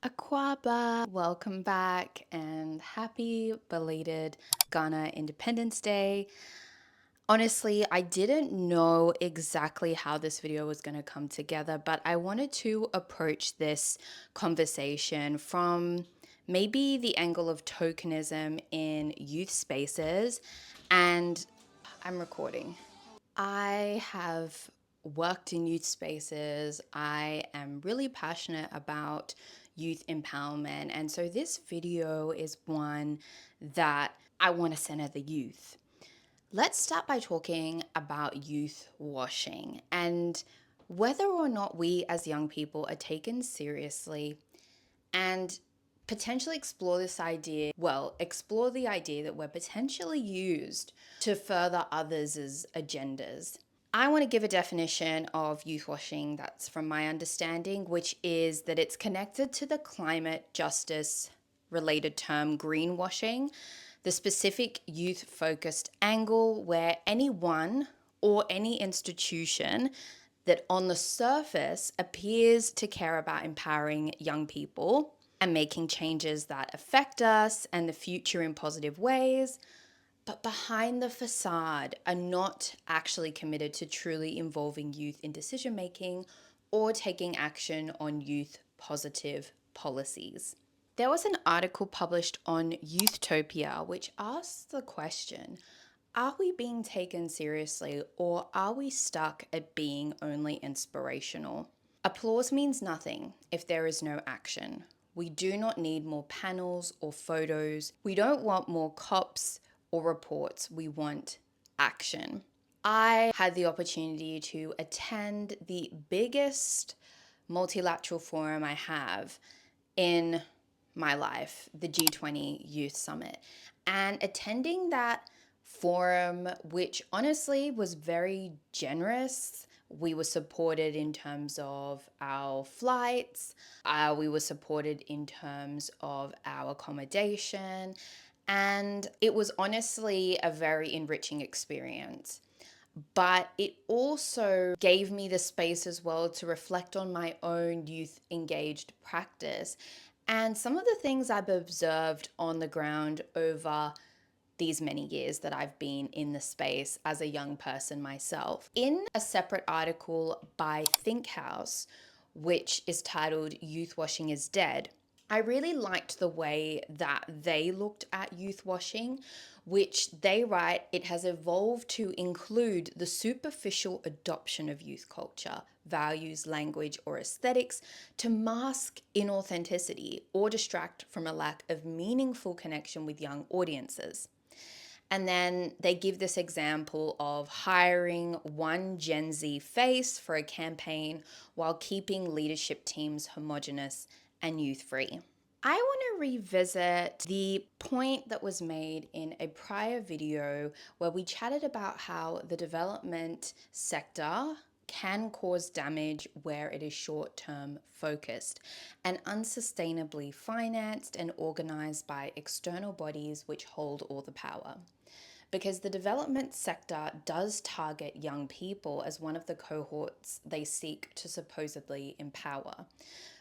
Aquaba, welcome back and happy belated Ghana Independence Day. Honestly, I didn't know exactly how this video was going to come together, but I wanted to approach this conversation from maybe the angle of tokenism in youth spaces. And I'm recording. I have worked in youth spaces. I am really passionate about youth empowerment. And so this video is one that I want to center the youth. Let's start by talking about youth washing and whether or not we as young people are taken seriously, and potentially explore explore the idea that we're potentially used to further others' agendas. I want to give a definition of youth washing that's from my understanding, which is that it's connected to the climate justice related term greenwashing, the specific youth focused angle where anyone or any institution that on the surface appears to care about empowering young people and making changes that affect us and the future in positive ways, but behind the facade are not actually committed to truly involving youth in decision making or taking action on youth positive policies. There was an article published on Youthtopia which asks the question, are we being taken seriously or are we stuck at being only inspirational? Applause means nothing if there is no action. We do not need more panels or photos. We don't want more cops or reports. We want action. I had the opportunity to attend the biggest multilateral forum I have in my life, the G20 Youth Summit. And attending that forum, which honestly was very generous, we were supported in terms of our flights, we were supported in terms of our accommodation, and it was honestly a very enriching experience. But it also gave me the space as well to reflect on my own youth engaged practice and some of the things I've observed on the ground over these many years that I've been in the space as a young person myself. In a separate article by Think House, which is titled Youthwashing is Dead, I really liked the way that they looked at youth washing, which they write it has evolved to include the superficial adoption of youth culture, values, language, or aesthetics to mask inauthenticity or distract from a lack of meaningful connection with young audiences. And then they give this example of hiring one Gen Z face for a campaign while keeping leadership teams homogenous and youth free. I want to revisit the point that was made in a prior video where we chatted about how the development sector can cause damage where it is short-term focused and unsustainably financed and organized by external bodies which hold all the power. Because the development sector does target young people as one of the cohorts they seek to supposedly empower.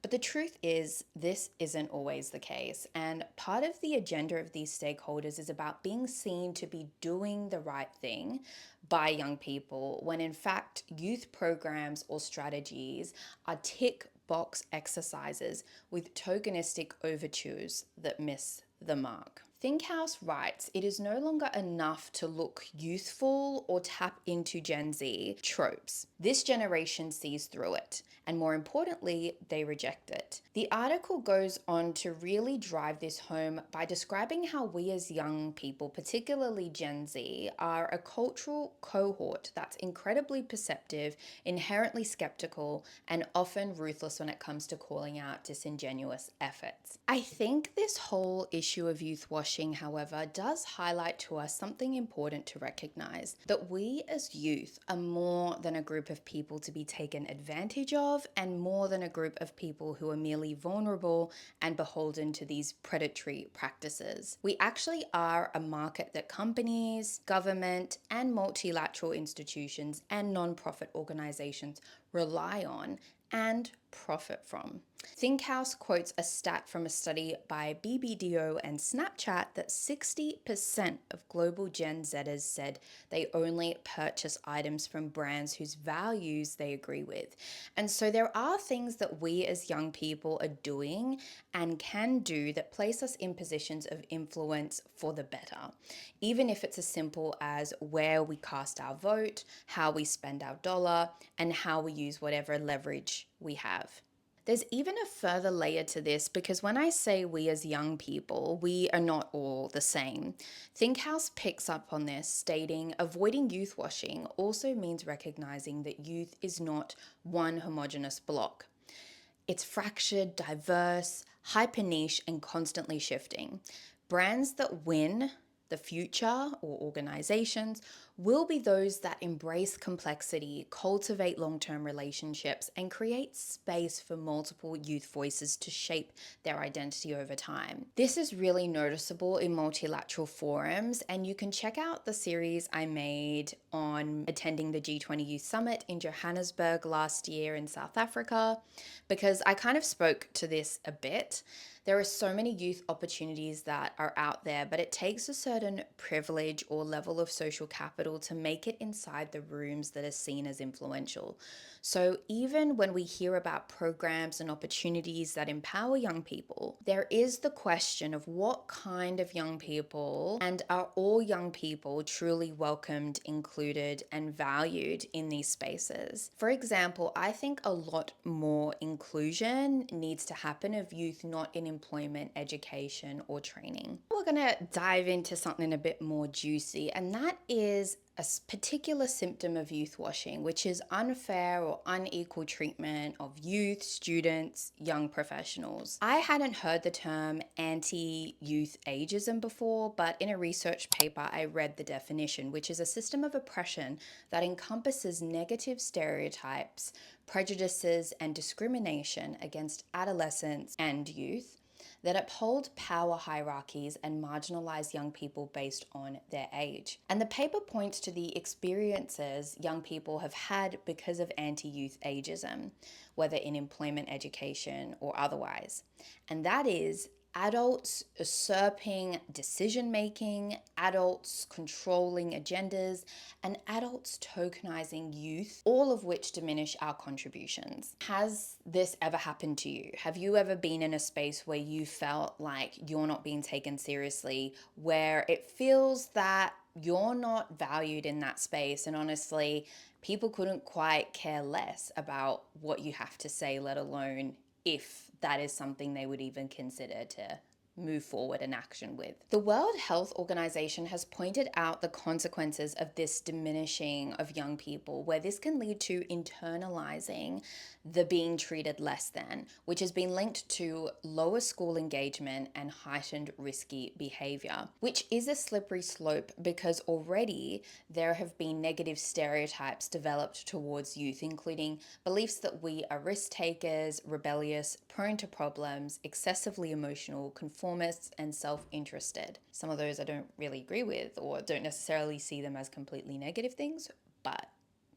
But the truth is, this isn't always the case. And part of the agenda of these stakeholders is about being seen to be doing the right thing by young people, when in fact, youth programs or strategies are tick box exercises with tokenistic overtures that miss the mark. Thinkhouse writes, it is no longer enough to look youthful or tap into Gen Z tropes. This generation sees through it, and more importantly, they reject it. The article goes on to really drive this home by describing how we as young people, particularly Gen Z, are a cultural cohort that's incredibly perceptive, inherently skeptical, and often ruthless when it comes to calling out disingenuous efforts. I think this whole issue of youth washing, however, does highlight to us something important to recognize, that we as youth are more than a group of people to be taken advantage of and more than a group of people who are merely vulnerable and beholden to these predatory practices. We actually are a market that companies, government, and multilateral institutions and non-profit organizations rely on and profit from. ThinkHouse quotes a stat from a study by BBDO and Snapchat that 60% of global Gen Zers said they only purchase items from brands whose values they agree with. And so there are things that we as young people are doing and can do that place us in positions of influence for the better, even if it's as simple as where we cast our vote, how we spend our dollar, and how we use whatever leverage we have. There's even a further layer to this because when I say we as young people, we are not all the same. ThinkHouse picks up on this, stating avoiding youth washing also means recognizing that youth is not one homogenous block. It's fractured, diverse, hyper niche, and constantly shifting. Brands that win the future, or organizations, will be those that embrace complexity, cultivate long-term relationships, and create space for multiple youth voices to shape their identity over time. This is really noticeable in multilateral forums, and you can check out the series I made on attending the G20 Youth Summit in Johannesburg last year in South Africa, because I kind of spoke to this a bit. There are so many youth opportunities that are out there, but it takes a certain privilege or level of social capital to make it inside the rooms that are seen as influential. So even when we hear about programs and opportunities that empower young people, there is the question of what kind of young people, and are all young people truly welcomed, included, and valued in these spaces? For example, I think a lot more inclusion needs to happen of youth not in employment, education, or training. We're going to dive into something a bit more juicy, and that is a particular symptom of youth washing, which is unfair or unequal treatment of youth, students, young professionals. I hadn't heard the term anti-youth ageism before, but in a research paper, I read the definition, which is a system of oppression that encompasses negative stereotypes, prejudices, and discrimination against adolescents and youth that uphold power hierarchies and marginalize young people based on their age. And the paper points to the experiences young people have had because of anti-youth ageism, whether in employment, education, or otherwise. And that is adults usurping decision-making, adults controlling agendas, and adults tokenizing youth, all of which diminish our contributions. Has this ever happened to you? Have you ever been in a space where you felt like you're not being taken seriously, where it feels that you're not valued in that space, and honestly, people couldn't quite care less about what you have to say, let alone if that is something they would even consider to move forward in action with? The World Health Organization has pointed out the consequences of this diminishing of young people, where this can lead to internalizing the being treated less than, which has been linked to lower school engagement and heightened risky behavior, which is a slippery slope because already there have been negative stereotypes developed towards youth, including beliefs that we are risk takers, rebellious, prone to problems, excessively emotional, conformists, and self-interested. Some of those I don't really agree with, or don't necessarily see them as completely negative things, but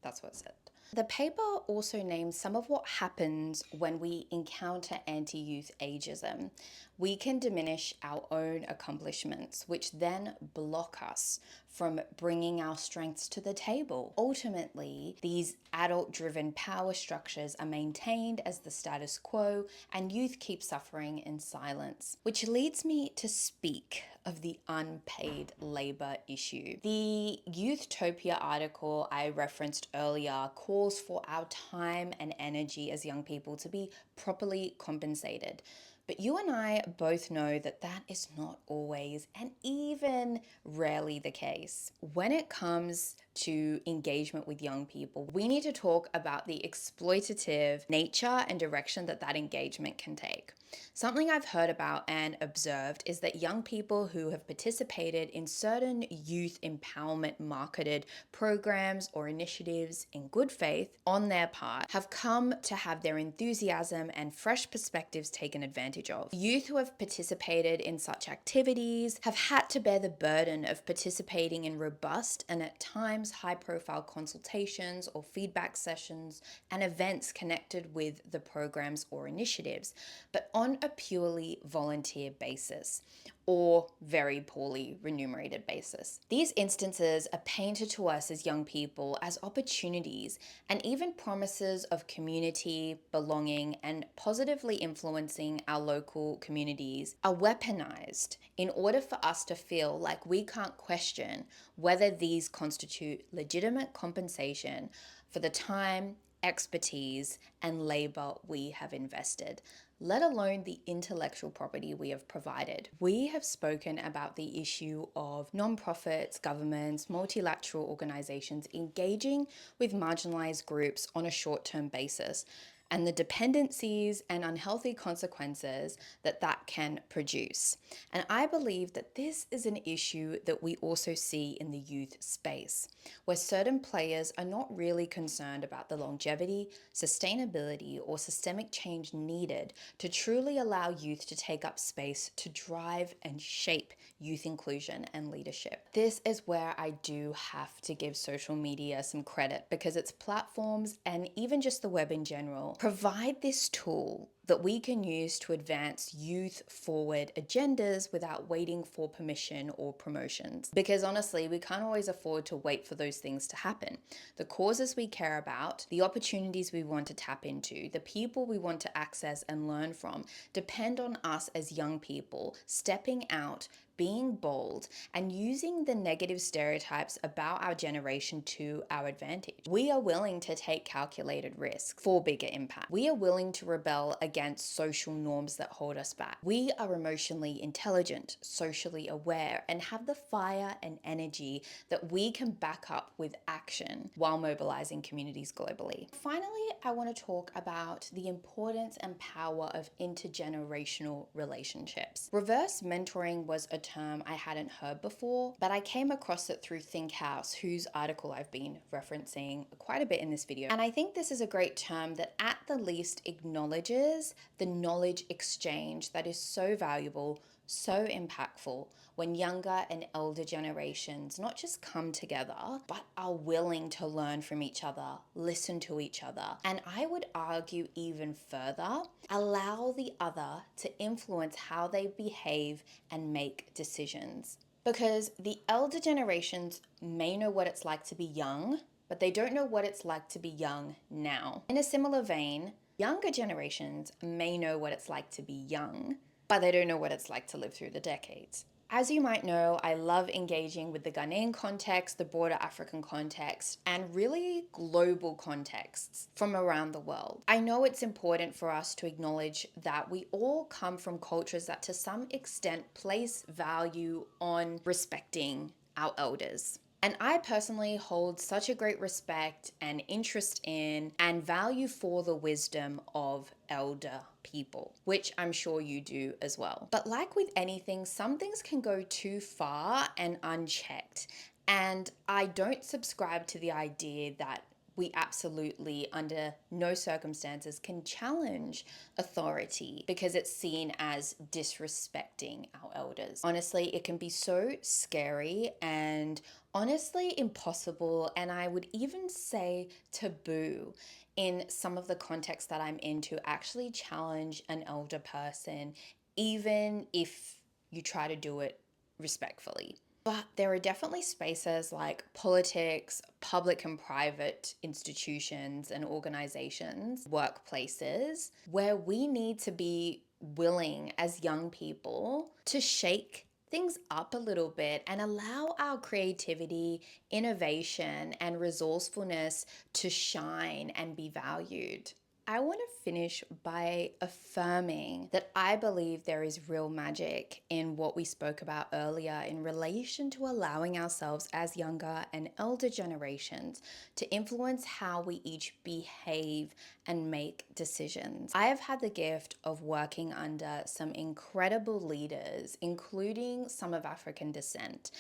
that's what's said. The paper also names some of what happens when we encounter anti-youth ageism. We can diminish our own accomplishments, which then block us from bringing our strengths to the table. Ultimately, these adult-driven power structures are maintained as the status quo, and youth keep suffering in silence, which leads me to speak of the unpaid labor issue. The Youthtopia article I referenced earlier calls for our time and energy as young people to be properly compensated. But you and I both know that that is not always, and even rarely, the case. When it comes to engagement with young people, we need to talk about the exploitative nature and direction that that engagement can take. Something I've heard about and observed is that young people who have participated in certain youth empowerment marketed programs or initiatives in good faith on their part have come to have their enthusiasm and fresh perspectives taken advantage advantage of. Youth who have participated in such activities have had to bear the burden of participating in robust and at times high-profile consultations or feedback sessions and events connected with the programs or initiatives, but on a purely volunteer basis or very poorly remunerated basis. These instances are painted to us as young people as opportunities and even promises of community, belonging, and positively influencing our local communities are weaponized in order for us to feel like we can't question whether these constitute legitimate compensation for the time, expertise, and labor we have invested, let alone the intellectual property we have provided. We have spoken about the issue of nonprofits, governments, multilateral organizations engaging with marginalized groups on a short-term basis, and the dependencies and unhealthy consequences that that can produce. And I believe that this is an issue that we also see in the youth space, where certain players are not really concerned about the longevity, sustainability, or systemic change needed to truly allow youth to take up space to drive and shape youth inclusion and leadership. This is where I do have to give social media some credit, because its platforms and even just the web in general provide this tool that we can use to advance youth forward agendas without waiting for permission or promotions. Because honestly, we can't always afford to wait for those things to happen. The causes we care about, the opportunities we want to tap into, the people we want to access and learn from depend on us as young people stepping out, being bold, and using the negative stereotypes about our generation to our advantage. We are willing to take calculated risks for bigger impact. We are willing to rebel against social norms that hold us back. We are emotionally intelligent, socially aware, and have the fire and energy that we can back up with action while mobilizing communities globally. Finally, I want to talk about the importance and power of intergenerational relationships. Reverse mentoring was a term I hadn't heard before, but I came across it through Think House, whose article I've been referencing quite a bit in this video. And I think this is a great term that at the least acknowledges the knowledge exchange that is so valuable, so impactful when younger and elder generations not just come together, but are willing to learn from each other, listen to each other, and I would argue even further, allow the other to influence how they behave and make decisions. Because the elder generations may know what it's like to be young, but they don't know what it's like to be young now. In a similar vein, younger generations may know what it's like to be young, but they don't know what it's like to live through the decades. As you might know, I love engaging with the Ghanaian context, the broader African context, and really global contexts from around the world. I know it's important for us to acknowledge that we all come from cultures that to some extent place value on respecting our elders. And I personally hold such a great respect and interest in and value for the wisdom of elder people, which I'm sure you do as well. But like with anything, some things can go too far and unchecked. And I don't subscribe to the idea that we absolutely, under no circumstances, can challenge authority because it's seen as disrespecting our elders. Honestly, it can be so scary and honestly impossible, and I would even say taboo in some of the contexts that I'm in to actually challenge an elder person, even if you try to do it respectfully. But there are definitely spaces like politics, public and private institutions and organizations, workplaces, where we need to be willing as young people to shake things up a little bit and allow our creativity, innovation, and resourcefulness to shine and be valued. I want to finish by affirming that I believe there is real magic in what we spoke about earlier in relation to allowing ourselves as younger and elder generations to influence how we each behave and make decisions. I have had the gift of working under some incredible leaders, including some of African descent.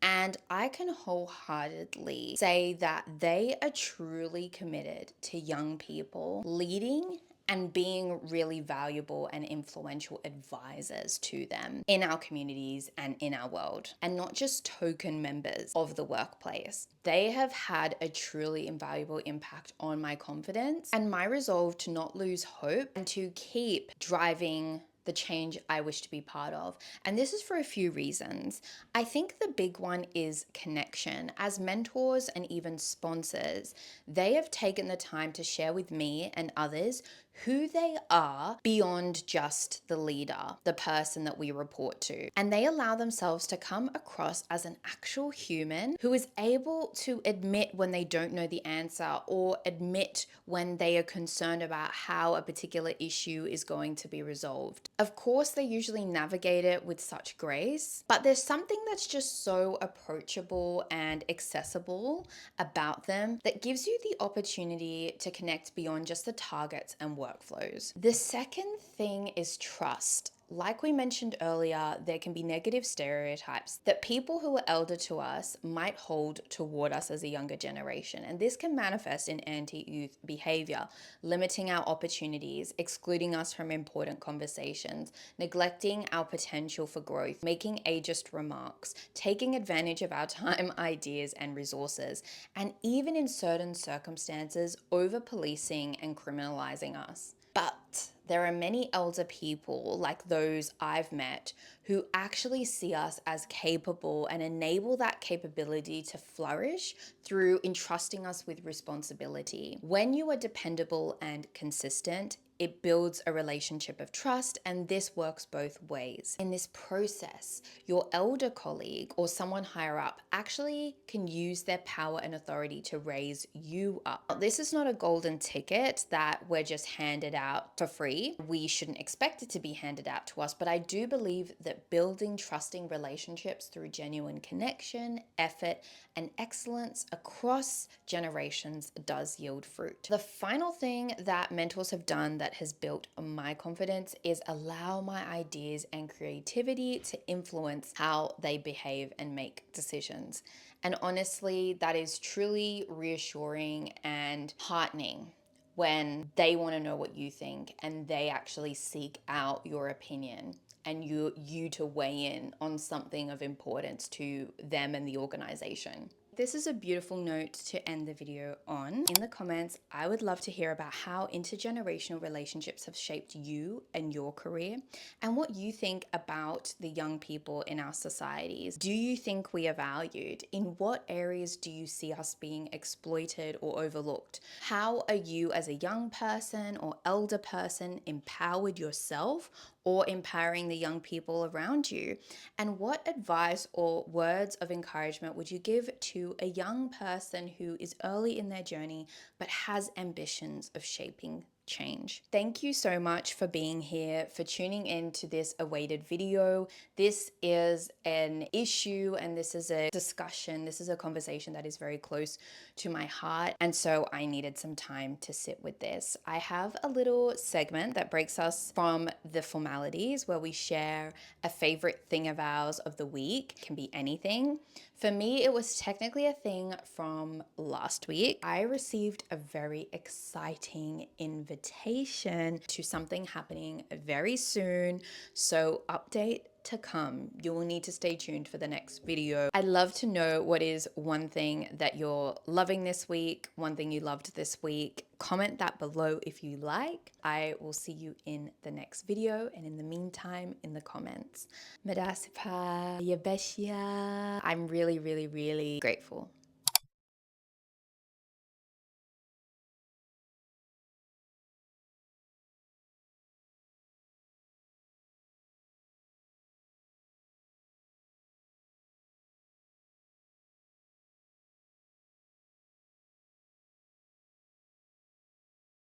And I can wholeheartedly say that they are truly committed to young people leading and being really valuable and influential advisors to them in our communities and in our world, and not just token members of the workplace. They have had a truly invaluable impact on my confidence and my resolve to not lose hope and to keep driving the change I wish to be part of. And this is for a few reasons. I think the big one is connection. As mentors and even sponsors, they have taken the time to share with me and others who they are beyond just the leader, the person that we report to. And they allow themselves to come across as an actual human who is able to admit when they don't know the answer, or admit when they are concerned about how a particular issue is going to be resolved. Of course, they usually navigate it with such grace, but there's something that's just so approachable and accessible about them that gives you the opportunity to connect beyond just the targets and workflows. The second thing is trust. Like we mentioned earlier, there can be negative stereotypes that people who are elder to us might hold toward us as a younger generation. And this can manifest in anti-youth behavior, limiting our opportunities, excluding us from important conversations, neglecting our potential for growth, making ageist remarks, taking advantage of our time, ideas, and resources, and even in certain circumstances, over-policing and criminalizing us. But there are many elder people, like those I've met, who actually see us as capable and enable that capability to flourish through entrusting us with responsibility. When you are dependable and consistent, it builds a relationship of trust, and this works both ways. In this process, your elder colleague or someone higher up actually can use their power and authority to raise you up. Now, this is not a golden ticket that we're just handed out for free. We shouldn't expect it to be handed out to us, but I do believe that building trusting relationships through genuine connection, effort, and excellence across generations does yield fruit. The final thing that mentors have done that has built my confidence is allow my ideas and creativity to influence how they behave and make decisions. And honestly, that is truly reassuring and heartening when they want to know what you think and they actually seek out your opinion and you to weigh in on something of importance to them and the organization. This is a beautiful note to end the video on. In the comments, I would love to hear about how intergenerational relationships have shaped you and your career, and what you think about the young people in our societies. Do you think we are valued? In what areas do you see us being exploited or overlooked? How are you as a young person or elder person empowered yourself or empowering the young people around you? And what advice or words of encouragement would you give to a young person who is early in their journey but has ambitions of shaping change? Thank you so much for being here, for tuning in to this awaited video. This is an issue and this is a discussion, this is a conversation that is very close to my heart, and so I needed some time to sit with this. I have a little segment that breaks us from the formalities where we share a favorite thing of ours of the week. It can be anything. For me, it was technically a thing from last week. I received a very exciting invitation to something happening very soon. So update to come. You will need to stay tuned for the next video. I'd love to know what is one thing that you're loving this week, one thing you loved this week. Comment that below if you like. I will see you in the next video, and in the meantime, in the comments. Madasipa, Yabeshia. I'm really, really, really grateful.